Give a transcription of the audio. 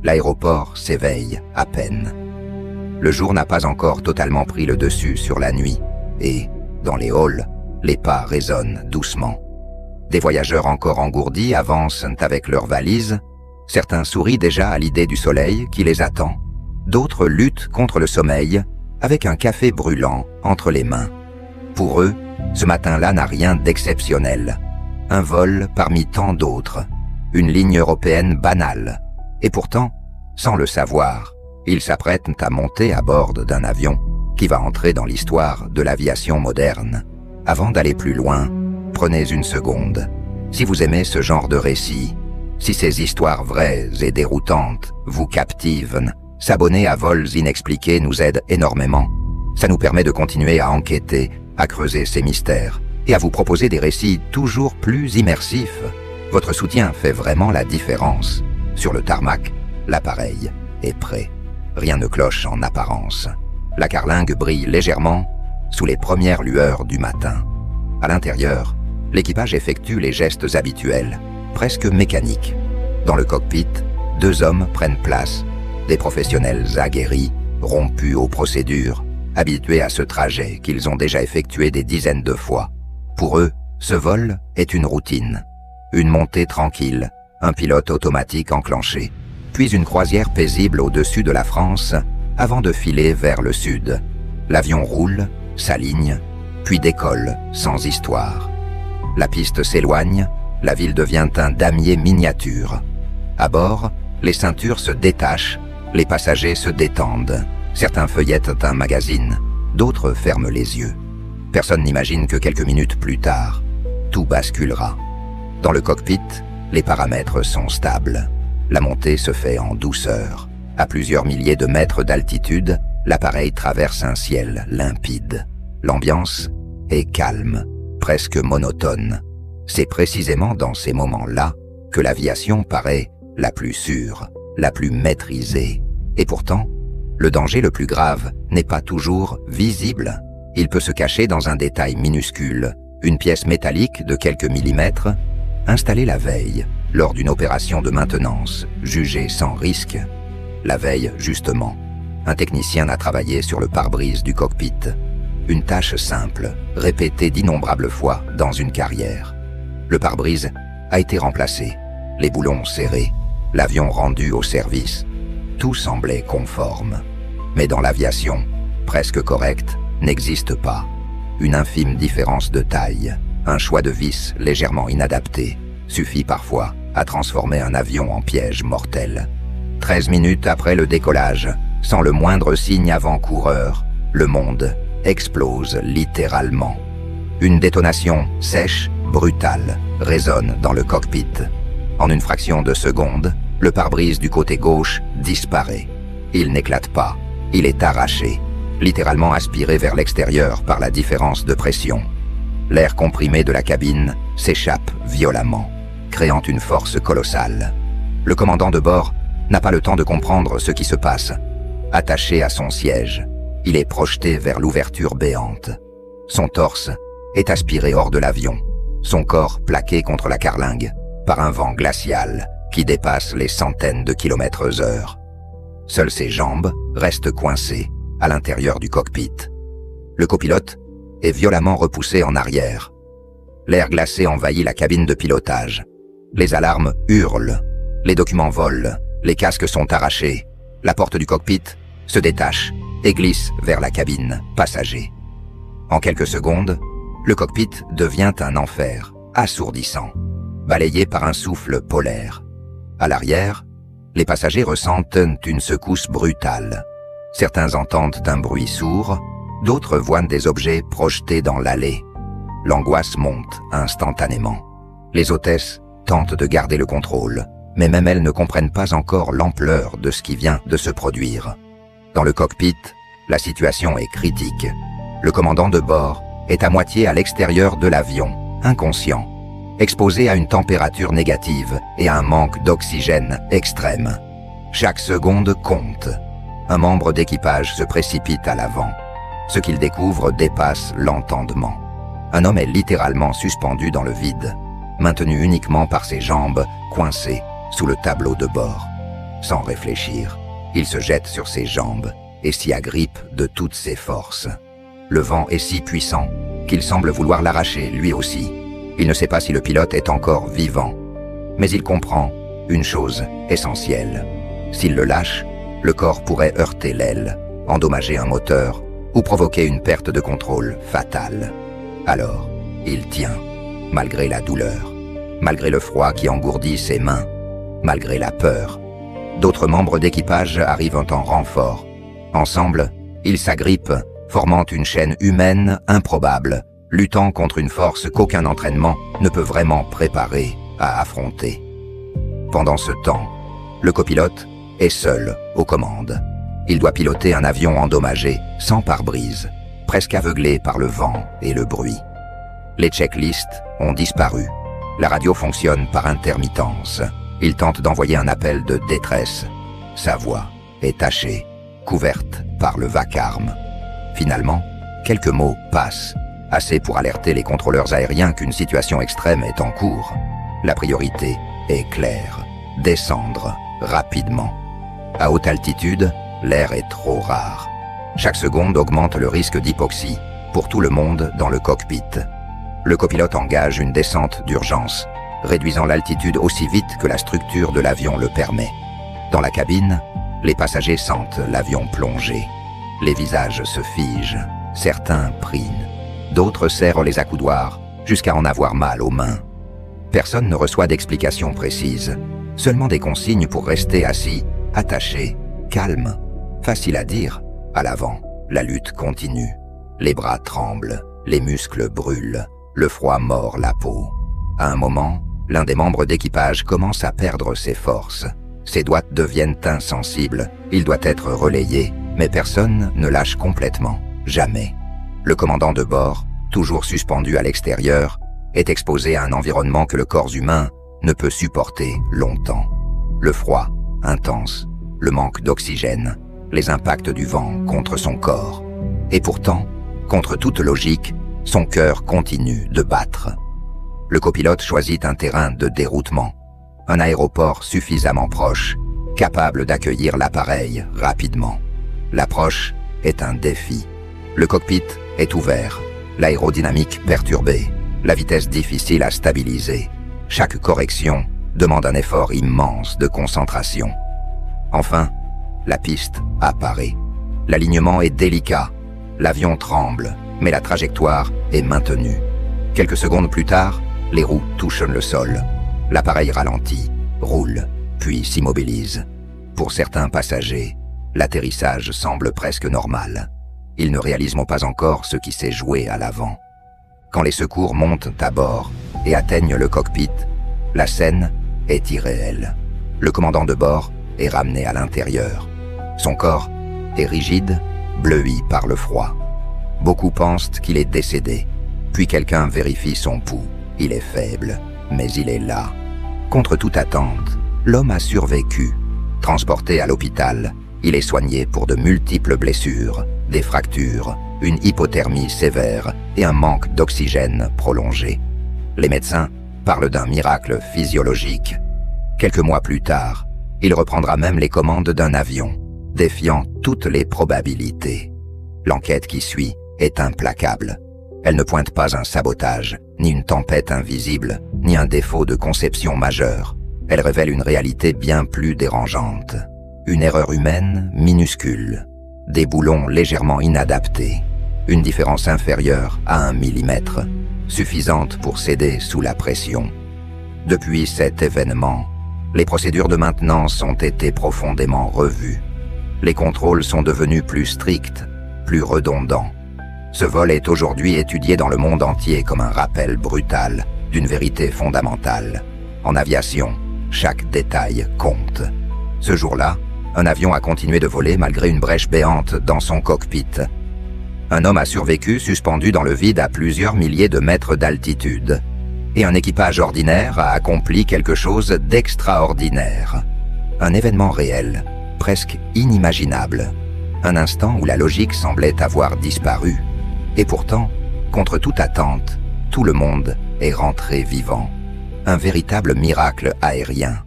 L'aéroport s'éveille à peine. Le jour n'a pas encore totalement pris le dessus sur la nuit, et, dans les halls, les pas résonnent doucement. Des voyageurs encore engourdis avancent avec leurs valises. Certains sourient déjà à l'idée du soleil qui les attend. D'autres luttent contre le sommeil avec un café brûlant entre les mains. Pour eux, ce matin-là n'a rien d'exceptionnel. Un vol parmi tant d'autres. Une ligne européenne banale. Et pourtant, sans le savoir, ils s'apprêtent à monter à bord d'un avion qui va entrer dans l'histoire de l'aviation moderne. Avant d'aller plus loin, prenez une seconde. Si vous aimez ce genre de récit, si ces histoires vraies et déroutantes vous captivent, s'abonner à Vols Inexpliqués nous aide énormément. Ça nous permet de continuer à enquêter, à creuser ces mystères et à vous proposer des récits toujours plus immersifs. Votre soutien fait vraiment la différence. Sur le tarmac, l'appareil est prêt. Rien ne cloche en apparence. La carlingue brille légèrement sous les premières lueurs du matin. À l'intérieur, l'équipage effectue les gestes habituels, presque mécaniques. Dans le cockpit, 2 hommes prennent place, des professionnels aguerris, rompus aux procédures, habitués à ce trajet qu'ils ont déjà effectué des dizaines de fois. Pour eux, ce vol est une routine. Une montée tranquille, un pilote automatique enclenché, puis une croisière paisible au-dessus de la France avant de filer vers le sud. L'avion roule, s'aligne, puis décolle sans histoire. La piste s'éloigne, la ville devient un damier miniature. À bord, les ceintures se détachent, les passagers se détendent. Certains feuillettent un magazine, d'autres ferment les yeux. Personne n'imagine que quelques minutes plus tard, tout basculera. Dans le cockpit, les paramètres sont stables. La montée se fait en douceur. À plusieurs milliers de mètres d'altitude, l'appareil traverse un ciel limpide. L'ambiance est calme, presque monotone. C'est précisément dans ces moments-là que l'aviation paraît la plus sûre, la plus maîtrisée. Et pourtant, le danger le plus grave n'est pas toujours visible. Il peut se cacher dans un détail minuscule, une pièce métallique de quelques millimètres, installée la veille, lors d'une opération de maintenance, jugée sans risque. La veille, justement, un technicien a travaillé sur le pare-brise du cockpit. Une tâche simple, répétée d'innombrables fois dans une carrière. Le pare-brise a été remplacé, les boulons serrés, l'avion rendu au service. Tout semblait conforme. Mais dans l'aviation, presque correcte, n'existe pas. Une infime différence de taille, un choix de vis légèrement inadapté, suffit parfois à transformer un avion en piège mortel. 13 minutes après le décollage, sans le moindre signe avant-coureur, le monde explose littéralement. Une détonation sèche, brutale, résonne dans le cockpit. En une fraction de seconde, le pare-brise du côté gauche disparaît. Il n'éclate pas, il est arraché, littéralement aspiré vers l'extérieur par la différence de pression. L'air comprimé de la cabine s'échappe violemment, créant une force colossale. Le commandant de bord n'a pas le temps de comprendre ce qui se passe. Attaché à son siège, il est projeté vers l'ouverture béante. Son torse est aspiré hors de l'avion, son corps plaqué contre la carlingue par un vent glacial qui dépasse les centaines de km/h. Seules ses jambes restent coincées à l'intérieur du cockpit. Le copilote est violemment repoussé en arrière. L'air glacé envahit la cabine de pilotage. Les alarmes hurlent, les documents volent, les casques sont arrachés. La porte du cockpit se détache et glisse vers la cabine passager. En quelques secondes, le cockpit devient un enfer assourdissant, balayé par un souffle polaire. À l'arrière, les passagers ressentent une secousse brutale. Certains entendent un bruit sourd, d'autres voient des objets projetés dans l'allée. L'angoisse monte instantanément. Les hôtesses tentent de garder le contrôle, mais même elles ne comprennent pas encore l'ampleur de ce qui vient de se produire. Dans le cockpit, la situation est critique. Le commandant de bord est à moitié à l'extérieur de l'avion, inconscient, exposé à une température négative et à un manque d'oxygène extrême. Chaque seconde compte. Un membre d'équipage se précipite à l'avant. Ce qu'il découvre dépasse l'entendement. Un homme est littéralement suspendu dans le vide, maintenu uniquement par ses jambes coincées sous le tableau de bord. Sans réfléchir, il se jette sur ses jambes et s'y agrippe de toutes ses forces. Le vent est si puissant qu'il semble vouloir l'arracher lui aussi. Il ne sait pas si le pilote est encore vivant, mais il comprend une chose essentielle. S'il le lâche, le corps pourrait heurter l'aile, endommager un moteur ou provoquer une perte de contrôle fatale. Alors, il tient, malgré la douleur, malgré le froid qui engourdit ses mains, malgré la peur. D'autres membres d'équipage arrivent en renfort. Ensemble, ils s'agrippent, formant une chaîne humaine improbable, luttant contre une force qu'aucun entraînement ne peut vraiment préparer à affronter. Pendant ce temps, le copilote est seul aux commandes. Il doit piloter un avion endommagé, sans pare-brise, presque aveuglé par le vent et le bruit. Les checklists ont disparu. La radio fonctionne par intermittence. Il tente d'envoyer un appel de détresse. Sa voix est tachée, couverte par le vacarme. Finalement, quelques mots passent, assez pour alerter les contrôleurs aériens qu'une situation extrême est en cours. La priorité est claire, descendre rapidement. À haute altitude, l'air est trop rare. Chaque seconde augmente le risque d'hypoxie pour tout le monde dans le cockpit. Le copilote engage une descente d'urgence, réduisant l'altitude aussi vite que la structure de l'avion le permet. Dans la cabine, les passagers sentent l'avion plonger. Les visages se figent, certains prient, d'autres serrent les accoudoirs jusqu'à en avoir mal aux mains. Personne ne reçoit d'explications précises, seulement des consignes pour rester assis, attaché, calme. Facile à dire, à l'avant, la lutte continue. Les bras tremblent, les muscles brûlent, le froid mord la peau. À un moment, l'un des membres d'équipage commence à perdre ses forces. Ses doigts deviennent insensibles, il doit être relayé, mais personne ne lâche complètement, jamais. Le commandant de bord, toujours suspendu à l'extérieur, est exposé à un environnement que le corps humain ne peut supporter longtemps. Le froid, intense, le manque d'oxygène, les impacts du vent contre son corps. Et pourtant, contre toute logique, son cœur continue de battre. Le copilote choisit un terrain de déroutement, un aéroport suffisamment proche, capable d'accueillir l'appareil rapidement. L'approche est un défi. Le cockpit est ouvert, l'aérodynamique perturbée, la vitesse difficile à stabiliser. Chaque correction demande un effort immense de concentration. Enfin, la piste apparaît. L'alignement est délicat, l'avion tremble, mais la trajectoire est maintenue. Quelques secondes plus tard, les roues touchent le sol. L'appareil ralentit, roule, puis s'immobilise. Pour certains passagers, l'atterrissage semble presque normal. Ils ne réalisent pas encore ce qui s'est joué à l'avant. Quand les secours montent à bord et atteignent le cockpit, la scène est irréelle. Le commandant de bord est ramené à l'intérieur. Son corps est rigide, bleui par le froid. Beaucoup pensent qu'il est décédé. Puis quelqu'un vérifie son pouls. Il est faible, mais il est là. Contre toute attente, l'homme a survécu. Transporté à l'hôpital, il est soigné pour de multiples blessures, des fractures, une hypothermie sévère et un manque d'oxygène prolongé. Les médecins parlent d'un miracle physiologique. Quelques mois plus tard, il reprendra même les commandes d'un avion, défiant toutes les probabilités. L'enquête qui suit est implacable. Elle ne pointe pas un sabotage, ni une tempête invisible, ni un défaut de conception majeur. Elle révèle une réalité bien plus dérangeante. Une erreur humaine minuscule, des boulons légèrement inadaptés, une différence inférieure à 1 millimètre, suffisante pour céder sous la pression. Depuis cet événement, les procédures de maintenance ont été profondément revues. Les contrôles sont devenus plus stricts, plus redondants. Ce vol est aujourd'hui étudié dans le monde entier comme un rappel brutal d'une vérité fondamentale. En aviation, chaque détail compte. Ce jour-là, un avion a continué de voler malgré une brèche béante dans son cockpit. Un homme a survécu suspendu dans le vide à plusieurs milliers de mètres d'altitude. Et un équipage ordinaire a accompli quelque chose d'extraordinaire. Un événement réel, presque inimaginable. Un instant où la logique semblait avoir disparu. Et pourtant, contre toute attente, tout le monde est rentré vivant. Un véritable miracle aérien.